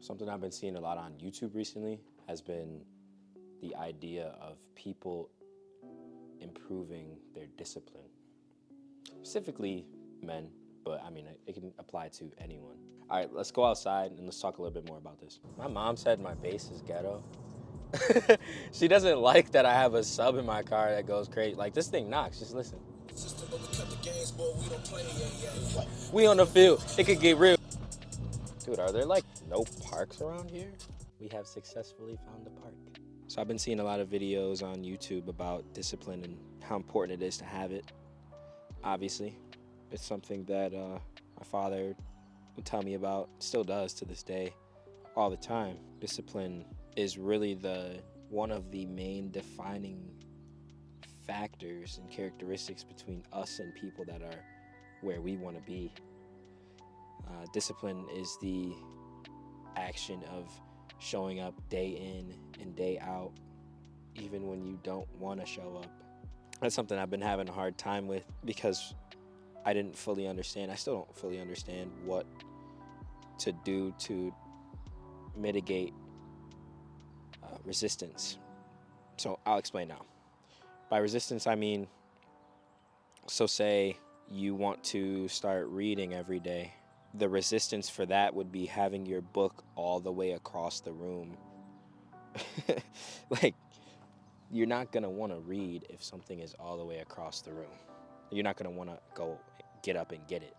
Something I've been seeing a lot on YouTube recently has been the idea of people improving their discipline. Specifically men, but I mean, it can apply to anyone. All right, let's go outside and let's talk a little bit more about this. My mom said my bass is ghetto. She doesn't like that I have a sub in my car that goes crazy. Like, this thing knocks, just listen. We on the field, it could get real. Dude, are there like no parks around here? We have successfully found a park. So I've been seeing a lot of videos on YouTube about discipline and how important it is to have it. Obviously, it's something that my father would tell me about, still does to this day, all the time. Discipline is really one of the main defining factors and characteristics between us and people that are where we want to be. Discipline is the action of showing up day in and day out, even when you don't want to show up. That's something I've been having a hard time with because I didn't fully understand. I still don't fully understand what to do to mitigate resistance. So I'll explain now. By resistance, I mean, so say you want to start reading every day. The resistance for that would be having your book all the way across the room. Like, you're not going to want to read if something is all the way across the room. You're not going to want to go get up and get it.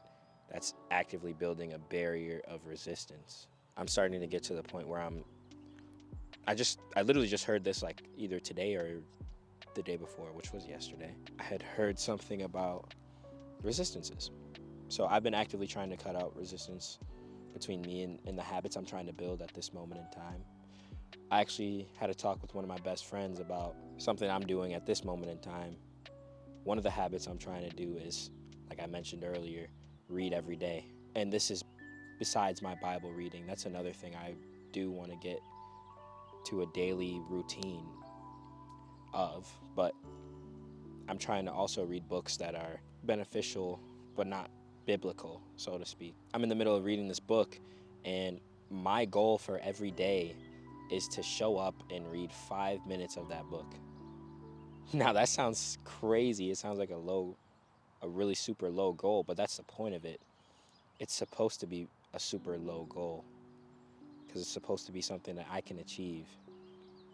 That's actively building a barrier of resistance. I'm starting to get to the point where I literally just heard this like either today or the day before, which was yesterday. I had heard something about resistances. So I've been actively trying to cut out resistance between me and the habits I'm trying to build at this moment in time. I actually had a talk with one of my best friends about something I'm doing at this moment in time. One of the habits I'm trying to do is, like I mentioned earlier, read every day. And this is besides my Bible reading. That's another thing I do want to get to a daily routine of, but I'm trying to also read books that are beneficial but not biblical, so to speak. I'm in the middle of reading this book, and my goal for every day is to show up and read 5 minutes of that book. Now that sounds crazy. It sounds like a really super low goal, but that's the point of it. It's supposed to be a super low goal because it's supposed to be something that I can achieve.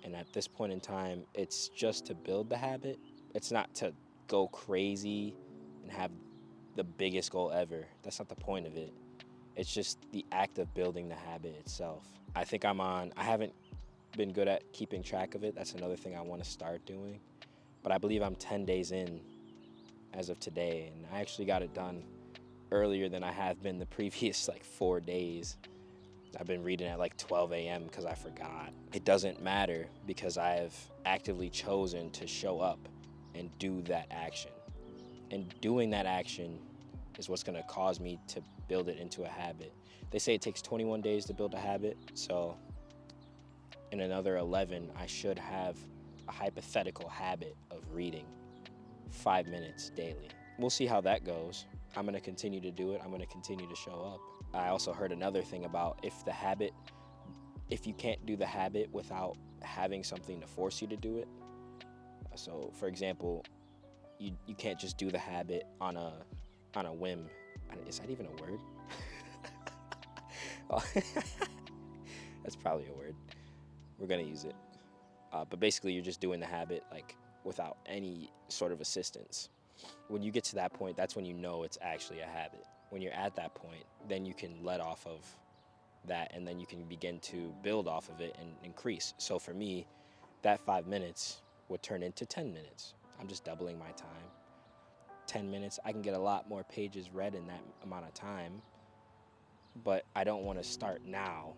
And at this point in time, it's just to build the habit. It's not to go crazy and have the biggest goal ever. That's not the point of it. It's just the act of building the habit itself. I think I haven't been good at keeping track of it. That's another thing I want to start doing. But I believe I'm 10 days in as of today, and I actually got it done earlier than I have been the previous like 4 days. I've been reading at like 12 a.m. because I forgot. It doesn't matter because I have actively chosen to show up and do that action. And doing that action is what's going to cause me to build it into a habit. They say it takes 21 days to build a habit, so in another 11, I should have a hypothetical habit of reading 5 minutes daily. We'll see how that goes. I'm going to continue to do it. I'm going to continue to show up. I also heard another thing about if you can't do the habit without having something to force you to do it. So, for example, you can't just do the habit on a whim. Is that even a word? That's probably a word. We're gonna use it. But basically, you're just doing the habit like without any sort of assistance. When you get to that point, that's when you know it's actually a habit. When you're at that point, then you can let off of that, and then you can begin to build off of it and increase. So for me, that 5 minutes would turn into 10 minutes. I'm just doubling my time. 10 minutes, I can get a lot more pages read in that amount of time, but I don't want to start now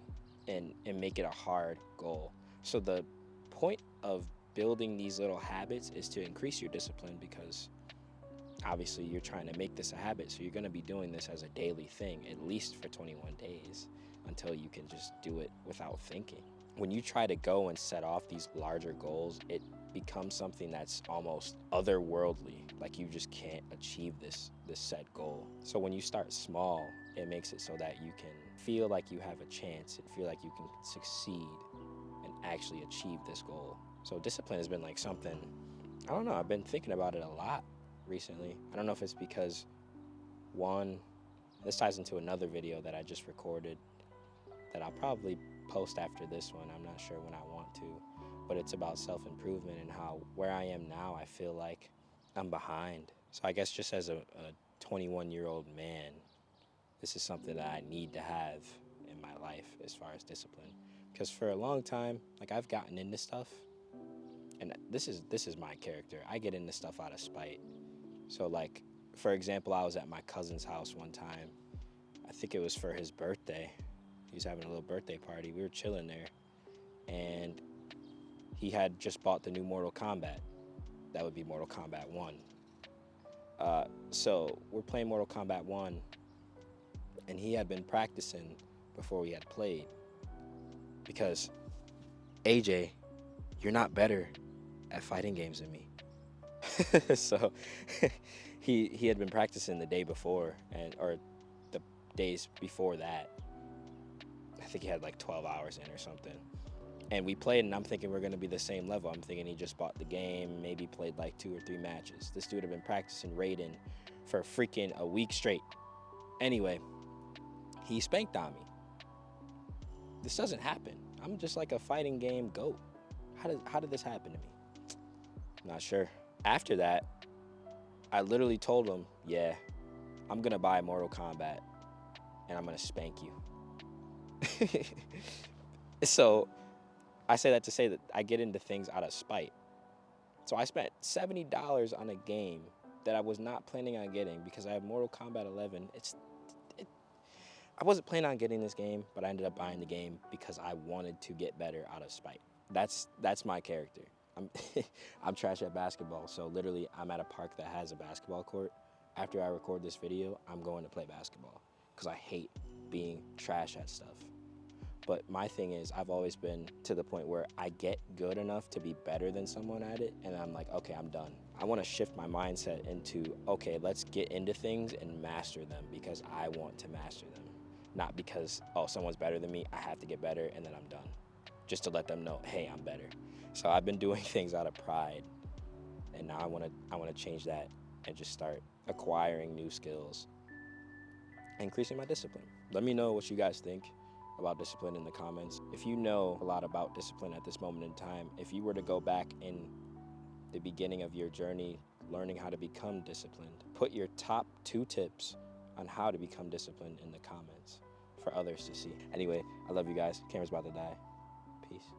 and make it a hard goal. So the point of building these little habits is to increase your discipline because obviously you're trying to make this a habit, so you're going to be doing this as a daily thing, at least for 21 days, until you can just do it without thinking. When you try to go and set off these larger goals, it becomes something that's almost otherworldly, like you just can't achieve this set goal. So when you start small, it makes it so that you can feel like you have a chance and feel like you can succeed and actually achieve this goal. So discipline has been like something, I don't know, I've been thinking about it a lot recently. I don't know if it's because, one, this ties into another video that I just recorded that I'll probably post after this one. I'm not sure when I want to, but it's about self-improvement and how where I am now, I feel like I'm behind. So I guess just as a 21-year-old man, this is something that I need to have in my life as far as discipline. Because for a long time, like I've gotten into stuff, and this is my character. I get into stuff out of spite. So like, for example, I was at my cousin's house one time. I think it was for his birthday. He was having a little birthday party. We were chilling there, and he had just bought the new Mortal Kombat. That would be Mortal Kombat 1. So we're playing Mortal Kombat 1, and he had been practicing before we had played. Because, AJ, you're not better at fighting games than me. So he had been practicing the day before, or the days before that. I think he had like 12 hours in or something. And we played, and I'm thinking we're going to be the same level. I'm thinking he just bought the game, maybe played like 2 or 3 matches. This dude had been practicing Raiden for freaking a week straight. Anyway, he spanked on me. This doesn't happen. I'm just like a fighting game goat. How did this happen to me? Not sure. After that, I literally told him, yeah, I'm going to buy Mortal Kombat, and I'm going to spank you. So I say that to say that I get into things out of spite. So I spent $70 on a game that I was not planning on getting because I have Mortal Kombat 11. I wasn't planning on getting this game, but I ended up buying the game because I wanted to get better out of spite. That's my character. I'm trash at basketball, so literally I'm at a park that has a basketball court. After I record this video, I'm going to play basketball because I hate being trash at stuff. But my thing is, I've always been to the point where I get good enough to be better than someone at it, and I'm like, okay, I'm done. I want to shift my mindset into, okay, let's get into things and master them because I want to master them. Not because, oh, someone's better than me, I have to get better, and then I'm done. Just to let them know, hey, I'm better. So I've been doing things out of pride, and now I want to change that and just start acquiring new skills, increasing my discipline. Let me know what you guys think about discipline in the comments. If you know a lot about discipline at this moment in time, if you were to go back in the beginning of your journey learning how to become disciplined, put your top 2 tips on how to become disciplined in the comments for others to see. Anyway, I love you guys. Camera's about to die. Peace.